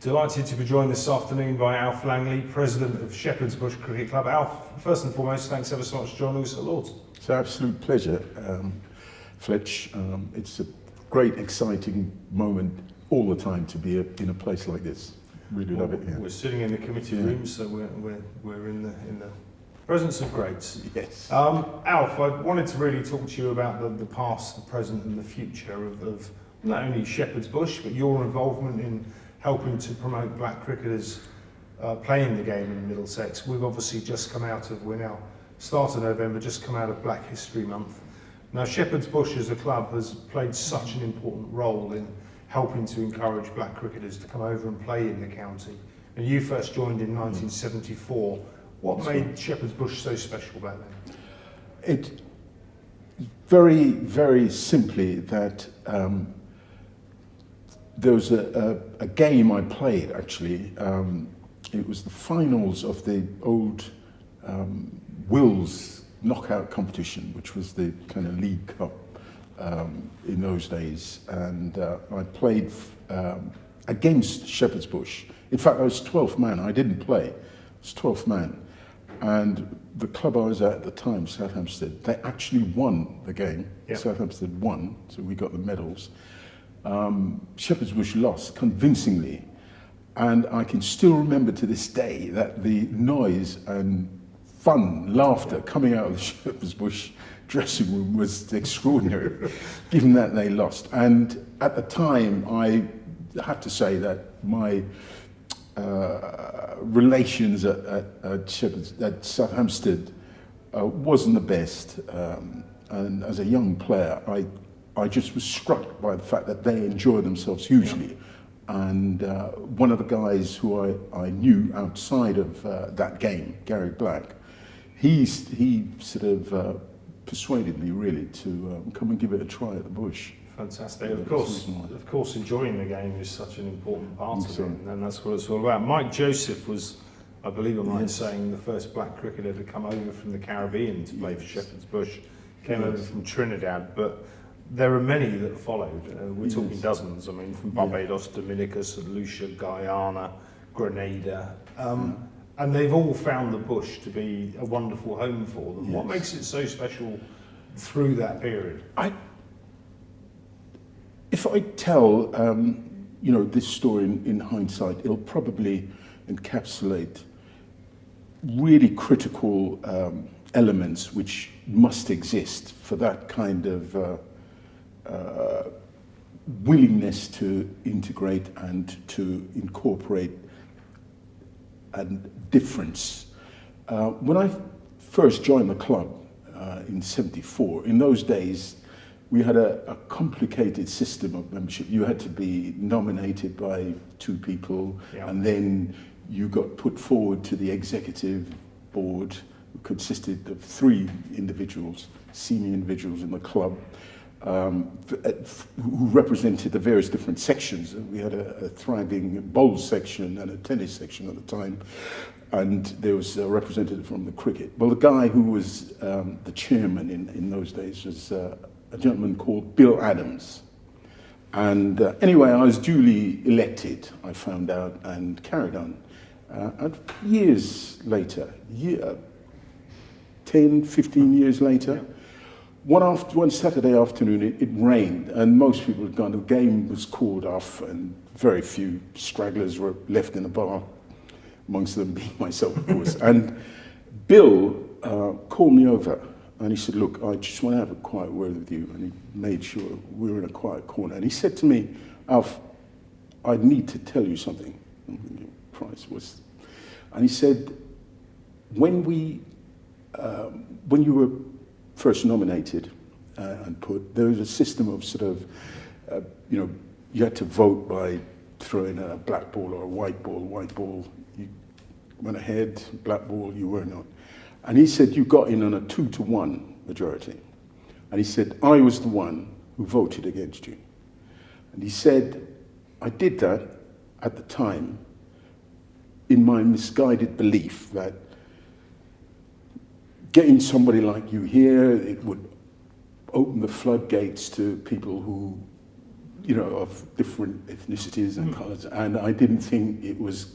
Delighted to be joined this afternoon by Alf Langley, President of Shepherd's Bush Cricket Club. Alf, first and foremost, thanks ever so much for joining us at Lord's. It's an absolute pleasure, Fletch. It's a great, exciting moment all the time to be in a place like this. Really love it here. We're sitting in the committee room, so we're in the presence of greats. Yes. Alf, I wanted to really talk to you about the past, the present and the future of not only Shepherd's Bush, but your involvement in helping to promote black cricketers playing the game in Middlesex. We've obviously just come out of, we're now start of November, just come out of Black History Month. Now Shepherd's Bush as a club has played such an important role in helping to encourage black cricketers to come over and play in the county. And you first joined in 1974. What made Shepherd's Bush so special back then? It very, very simply that there was a game I played actually. It was the finals of the old Wills knockout competition, which was the kind of League Cup in those days. And I played against Shepherd's Bush. In fact, I was 12th man. I didn't play. I was 12th man. And the club I was at the time, Southampton, they actually won the game. Yep. Southampton won, so we got the medals. Shepherd's Bush lost convincingly, and I can still remember to this day that the noise and fun, laughter coming out of the Shepherd's Bush dressing room was extraordinary, given that they lost. And at the time, I have to say that my relations at Southampton wasn't the best, and as a young player, I just was struck by the fact that they enjoyed themselves hugely. And one of the guys who I knew outside of that game, Gary Black, he sort of persuaded me really to come and give it a try at the Bush. Fantastic. Of course, enjoying the game is such an important part of it, and that's what it's all about. Mike Joseph was, I believe I'm right in saying, the first black cricketer to come over from the Caribbean to play for Shepherd's Bush. Came over from Trinidad, but there are many that followed. We're talking dozens. I mean, from Barbados, Dominica, St. Lucia, Guyana, Grenada. And they've all found the Bush to be a wonderful home for them. Yes. What makes it so special through that period? If I tell, this story in hindsight, it'll probably encapsulate really critical elements which must exist for that kind of willingness to integrate and to incorporate and difference. When I first joined the club in '74, in those days, we had a complicated system of membership. You had to be nominated by two people, and then you got put forward to the executive board, who consisted of 3 individuals, senior individuals in the club, who represented the various different sections. We had a thriving bowls section and a tennis section at the time, and there was a representative from the cricket. Well, the guy who was the chairman in those days was a gentleman called Bill Adams. And anyway, I was duly elected, I found out, and carried on. And years later, 10, 15 years later, one Saturday afternoon, it rained, and most people had gone. The game was called off, and very few stragglers were left in the bar, amongst them being myself, of course. And Bill called me over, and he said, "Look, I just want to have a quiet word with you." And he made sure we were in a quiet corner. And he said to me, "Alf, I need to tell you something." Price was, and he said, when you were first nominated and put, there was a system of sort of, you had to vote by throwing a black ball or a white ball. White ball, you went ahead, black ball, you were not. And he said, you got in on a 2-to-1 majority. And he said, I was the one who voted against you. And he said, I did that at the time in my misguided belief that getting somebody like you here, it would open the floodgates to people who of different ethnicities and colours, and I didn't think it was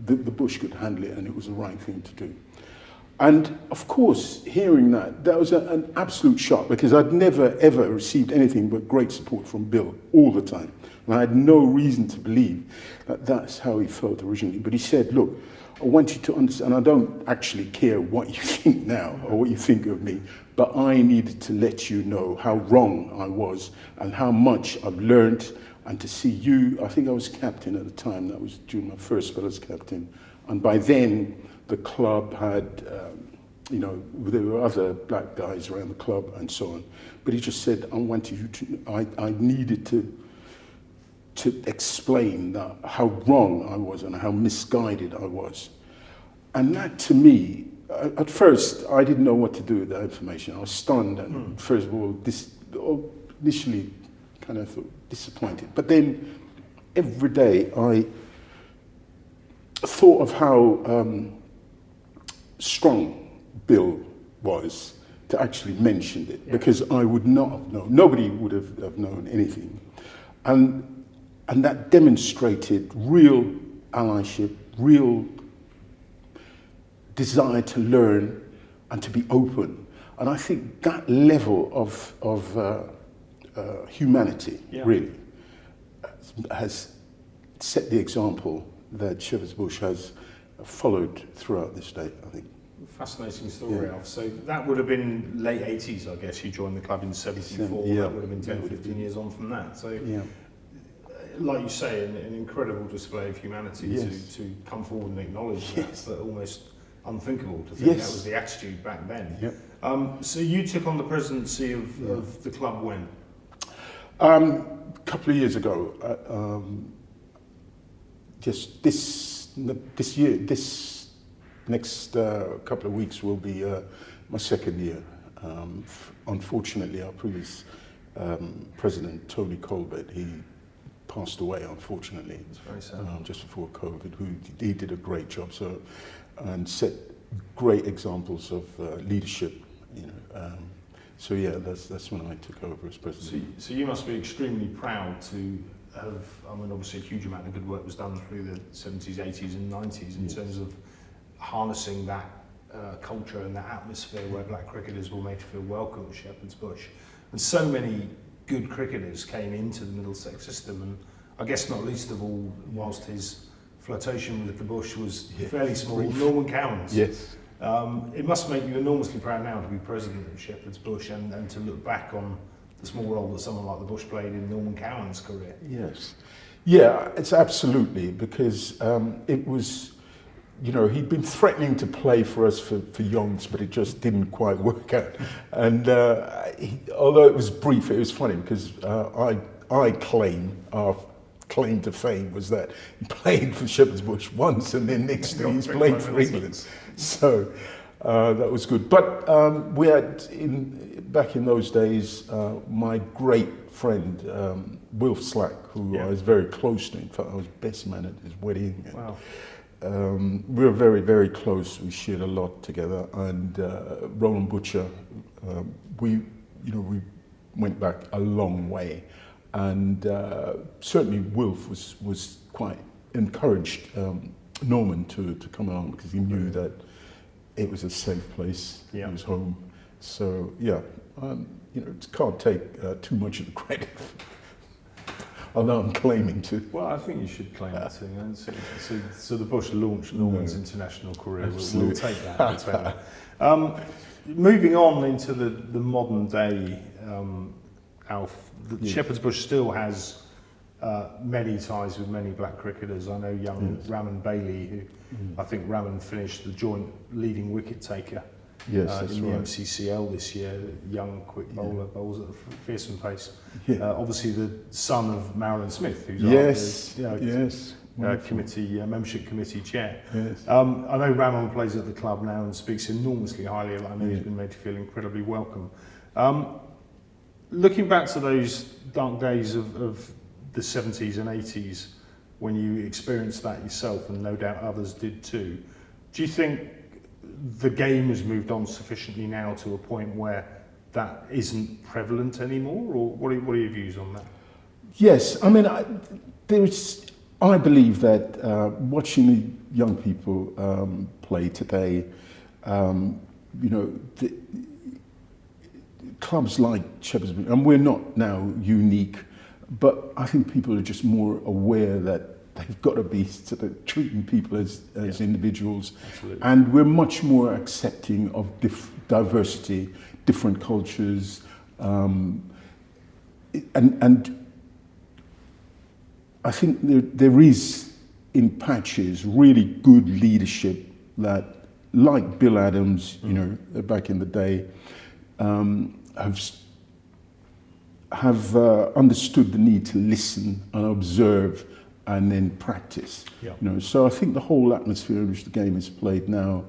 the bush could handle it, and it was the right thing to do. And of course, hearing that was an absolute shock, because I'd never ever received anything but great support from Bill all the time. And I had no reason to believe that that's how he felt originally. But he said, look, I want you to understand, I don't actually care what you think now or what you think of me, but I needed to let you know how wrong I was and how much I've learned, and to see you. I think I was captain at the time. That was during my first spell as captain. And by then, the club had, there were other black guys around the club and so on. But he just said, I wanted you to, I needed to explain that how wrong I was and how misguided I was. And that, to me, at first, I didn't know what to do with that information. I was stunned and, first of all, initially kind of disappointed. But then, every day, I thought of how strong Bill was to actually mention it, because I would not have known, nobody would have known anything. And that demonstrated real allyship, real desire to learn and to be open. And I think that level of humanity really has set the example that Shepherd's Bush has followed throughout this day, I think. Fascinating story, Alf. So that would have been late 80s, I guess. You joined the club in 74. That would have been 10, 15 years on from that. So, like you say, an incredible display of humanity to come forward and acknowledge that almost unthinkable to think that was the attitude back then. So you took on the presidency of the club when? A couple of years ago. Just this year, this next couple of weeks will be my second year. Unfortunately, our previous president, Tony Colbert, he passed away, unfortunately, just before COVID. He did a great job, and set great examples of leadership. So that's when I took over as president. So you must be extremely proud to have, obviously a huge amount of good work was done through the 70s, 80s and 90s in terms of harnessing that culture and that atmosphere where black cricketers were made to feel welcome at Shepherd's Bush. And so many good cricketers came into the Middlesex system, and I guess not least of all, whilst his flirtation with the Bush was fairly small, Norman Cowans. Yes. It must make you enormously proud now to be president of Shepherd's Bush and to look back on the small role that someone like the Bush played in Norman Cowans' career. Yes. Yeah, it's absolutely, because it was, he'd been threatening to play for us for Youngs, but it just didn't quite work out. And although it was brief, it was funny, because our claim to fame was that he played for Shepherd's Bush once, and then next thing he's played for England. So that was good. But we had, back in those days, my great friend, Wilf Slack, who I was very close to. In fact, I was best man at his wedding. Wow. We were very, very close. We shared a lot together. And Roland Butcher, we went back a long way. And certainly Wilf was quite encouraged Norman to come along, because he knew that it was a safe place. It was home. So can't take too much of the credit, although I'm claiming to. Well, I think you should claim that thing. So the Bush launched Norman's international career. We'll take that. Moving on into the modern day, Alf, Shepherd's Bush still has many ties with many black cricketers. I know young Raman Bailey, who I think Raman finished the joint leading wicket taker in the MCCL this year. Young, quick bowler, bowls at a fearsome pace. Obviously the son of Marilyn Smith, who's membership committee chair. I know Raman plays at the club now and speaks enormously highly of it. I know he's been made to feel incredibly welcome. Looking back to those dark days of the 70s and 80s, when you experienced that yourself, and no doubt others did too, do you think the game has moved on sufficiently now to a point where that isn't prevalent anymore, or what are your views on that? Yes, I mean, I believe that watching the young people play today, you know, clubs like Shepherd's Bush, and we're not now unique, but I think people are just more aware that they've got to be sort of treating people as individuals. Absolutely. And we're much more accepting of diversity, different cultures, and I think there is, in patches, really good leadership that, like Bill Adams, you know, back in the day, have understood the need to listen and observe and then practice. Yeah. You know, so I think the whole atmosphere in which the game is played now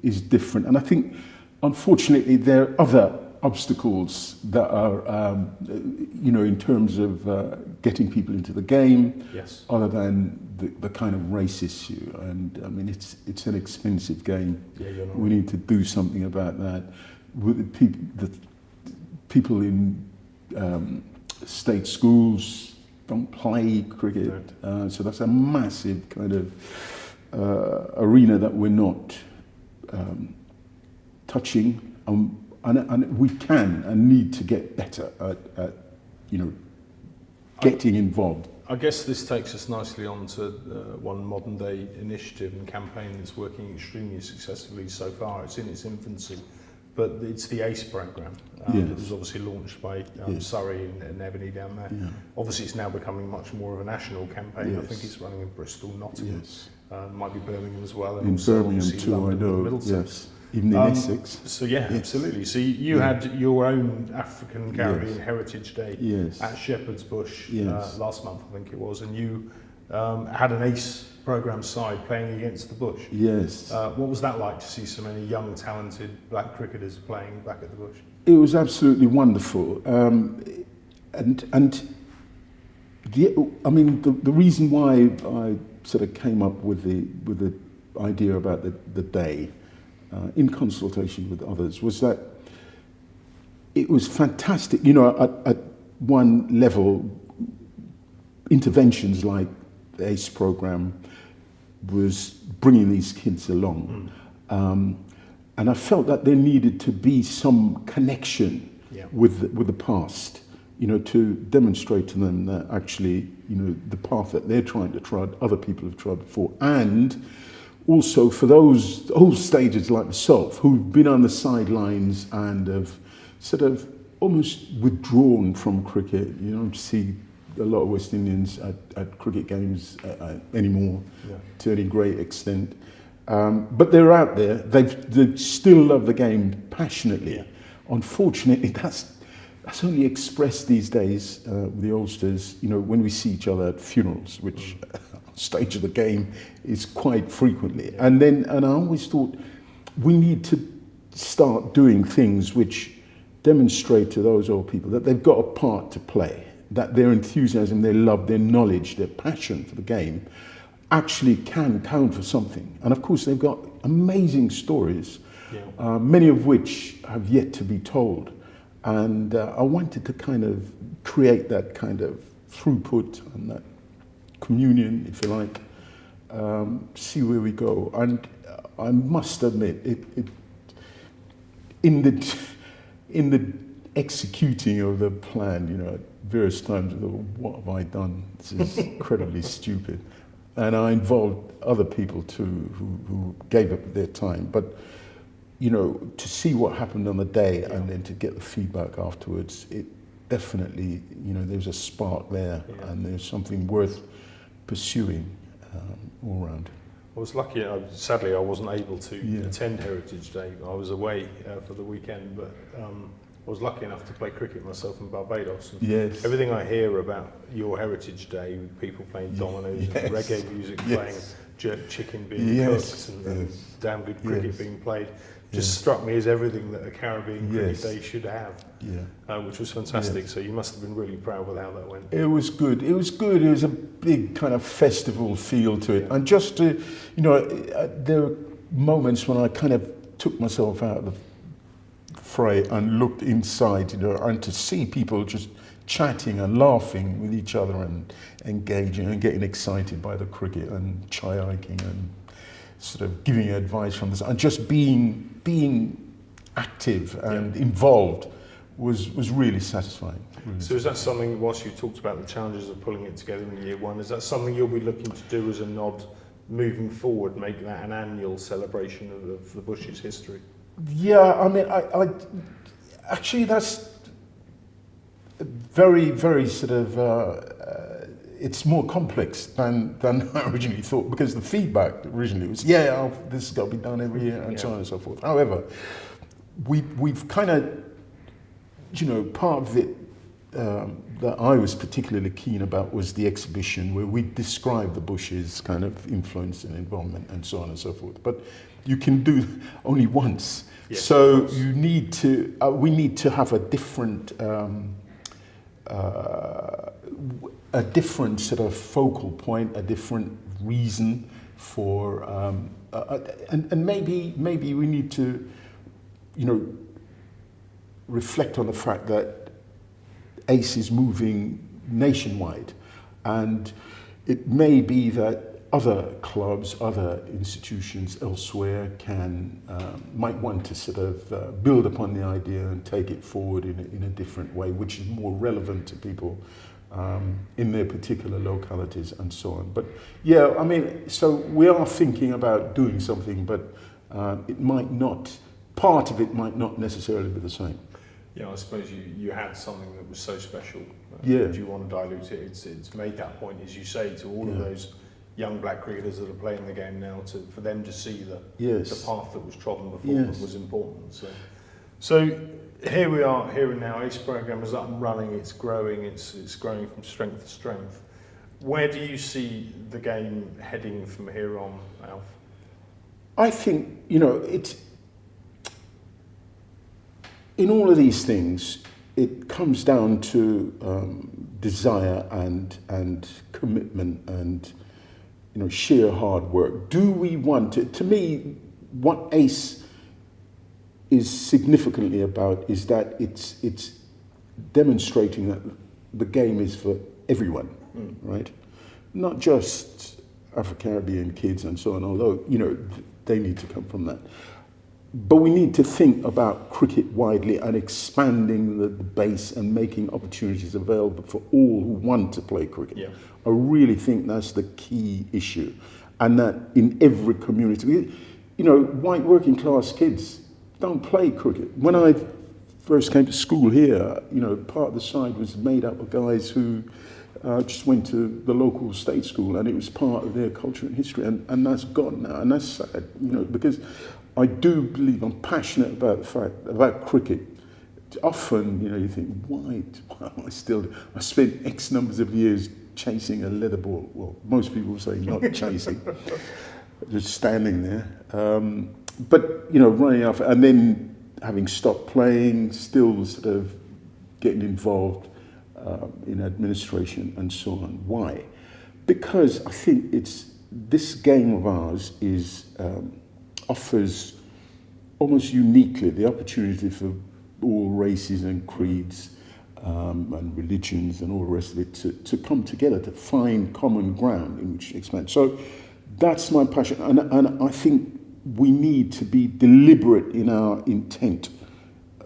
is different, and I think, unfortunately, there are other obstacles that are, you know, in terms of getting people into the game, Yes. other than the kind of race issue. And I mean, it's an expensive game. Yeah, you're not We need to do something about that. With the people in state schools don't play cricket, so that's a massive kind of arena that we're not touching. And we can and need to get better at you know, getting involved. I guess this takes us nicely on to one modern day initiative and campaign that's working extremely successfully so far. It's in its infancy, but it's the ACE programme. Yes. It was obviously launched by Yes. Surrey and Ebony down there. Yeah. Obviously it's now becoming much more of a national campaign. I Yes. think it's running in Bristol, Nottingham, Yes. might be Birmingham as well. And In also Birmingham obviously too, I London and know. Middlesex. Yes. Even in Essex. So yeah, Yes. absolutely. So you Yeah. had your own African Caribbean Yes. Heritage Day Yes. at Shepherd's Bush Yes. last month, I think it was, and you had an ACE programme side playing against the Bush. Yes. What was that like to see so many young, talented black cricketers playing back at the Bush? It was absolutely wonderful. And I mean, the reason why I sort of came up with the idea about the day, in consultation with others, was that it was fantastic. You know, at one level, interventions like the ACE program was bringing these kids along. And I felt that there needed to be some connection with the past, you know, to demonstrate to them that actually, you know, the path that they're trying to trod, other people have trod before. And also for those old stages like myself, who've been on the sidelines and have sort of almost withdrawn from cricket. You don't see a lot of West Indians at cricket games anymore, to any great extent. But they're out there. They still love the game passionately. Yeah. Unfortunately, that's only expressed these days with the oldsters. You know, when we see each other at funerals, which stage of the game is quite frequently. Yeah. And I always thought we need to start doing things which demonstrate to those old people that they've got a part to play, that their enthusiasm, their love, their knowledge, their passion for the game actually can count for something. And of course, they've got amazing stories, many of which have yet to be told. And I wanted to kind of create that kind of throughput and that communion, if you like, see where we go. And I must admit, in the executing of the plan, you know, at various times, I thought, what have I done? This is incredibly stupid. And I involved other people too, who gave up their time. But, you know, to see what happened on the day and then to get the feedback afterwards, it definitely, you know, there's a spark there and there's something worth pursuing all around. I was lucky, sadly I wasn't able to attend Heritage Day. I was away for the weekend, but I was lucky enough to play cricket myself in Barbados. And everything I hear about your Heritage Day, with people playing dominoes and reggae music playing, jerk chicken being cooked and damn good cricket being played, just struck me as everything that a Caribbean cricket day should have, which was fantastic. So you must have been really proud with how that went. It was good. It was good. It was a big kind of festival feel to it. And just to, you know, there were moments when I kind of took myself out of the fray and looked inside, you know, and to see people just chatting and laughing with each other and engaging and getting excited by the cricket and chai hiking and sort of giving advice from this and just being active and involved was really satisfying. So is that something, whilst you talked about the challenges of pulling it together in year one, is that something you'll be looking to do as a nod moving forward, make that an annual celebration of the Bush's history? Yeah, I mean, I actually that's very, very sort of, it's more complex than I originally thought, because the feedback originally was, this has got to be done every year and so on and so forth. However, we've kind of, part of it that I was particularly keen about was the exhibition where we described the Bush's kind of influence and involvement and so on and so forth. But you can do only once. Yes, so you need to, we need to have a different sort of focal point, a different reason for, and maybe we need to, reflect on the fact that ACE is moving nationwide, and it may be that other clubs, other institutions elsewhere might want to sort of build upon the idea and take it forward in a different way, which is more relevant to people in their particular localities and so on. But yeah, I mean, so we are thinking about doing something, but it might not, part of it might not necessarily be the same. Yeah, I suppose you had something that was so special. Yeah. Do you want to dilute it? It's made that point, as you say, to all of those young black cricketers that are playing the game now, for them to see that the path that was trodden before them was important. So here we are, here and now. ACE program is up and running. It's growing. It's growing from strength to strength. Where do you see the game heading from here on, Alf? I think it's. In all of these things, it comes down to desire and commitment and sheer hard work. Do we want it? To me, what ACE is significantly about is that it's demonstrating that the game is for everyone, right? Not just Afro-Caribbean kids and so on, although they need to come from that. But we need to think about cricket widely and expanding the base and making opportunities available for all who want to play cricket. Yeah. I really think that's the key issue. And that in every community, white working class kids don't play cricket. When I first came to school here, part of the side was made up of guys who just went to the local state school, and it was part of their culture and history, and that's gone now, and that's sad, because I do believe, I'm passionate about cricket. Often, you think, why? I spent X numbers of years chasing a leather ball. Well, most people say not chasing, just standing there. But, running off, and then having stopped playing, still sort of getting involved in administration and so on. Why? Because I think this game of ours offers almost uniquely the opportunity for all races and creeds and religions and all the rest of it to come together, to find common ground in which to expand. So that's my passion, and I think we need to be deliberate in our intent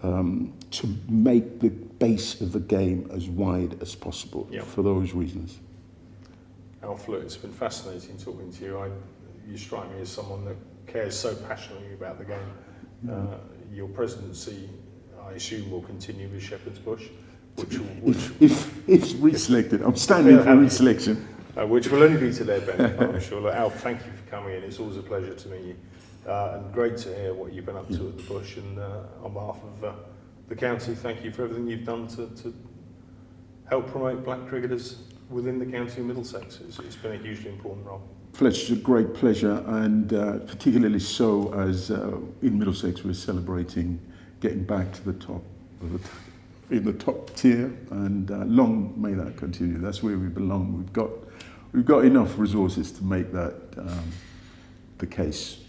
to make the base of the game as wide as possible for those reasons. Alf, look, it's been fascinating talking to you. You strike me as someone that cares so passionately about the game. Your presidency, I assume, will continue with Shepherd's Bush, if reselected. I'm standing for reselection. Which will only be to their benefit, I'm sure. Look, Alf, thank you for coming in. It's always a pleasure to meet you, and great to hear what you've been up to at the Bush. And on behalf of the county, thank you for everything you've done to help promote black cricketers within the county of Middlesex. It's been a hugely important role. It's a great pleasure, and particularly so as in Middlesex we're celebrating getting back to the top in the top tier, and long may that continue. That's where we belong. We've got enough resources to make that the case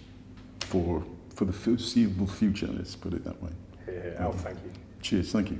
for the foreseeable future. Let's put it that way. Alf, thank you. Cheers. Thank you.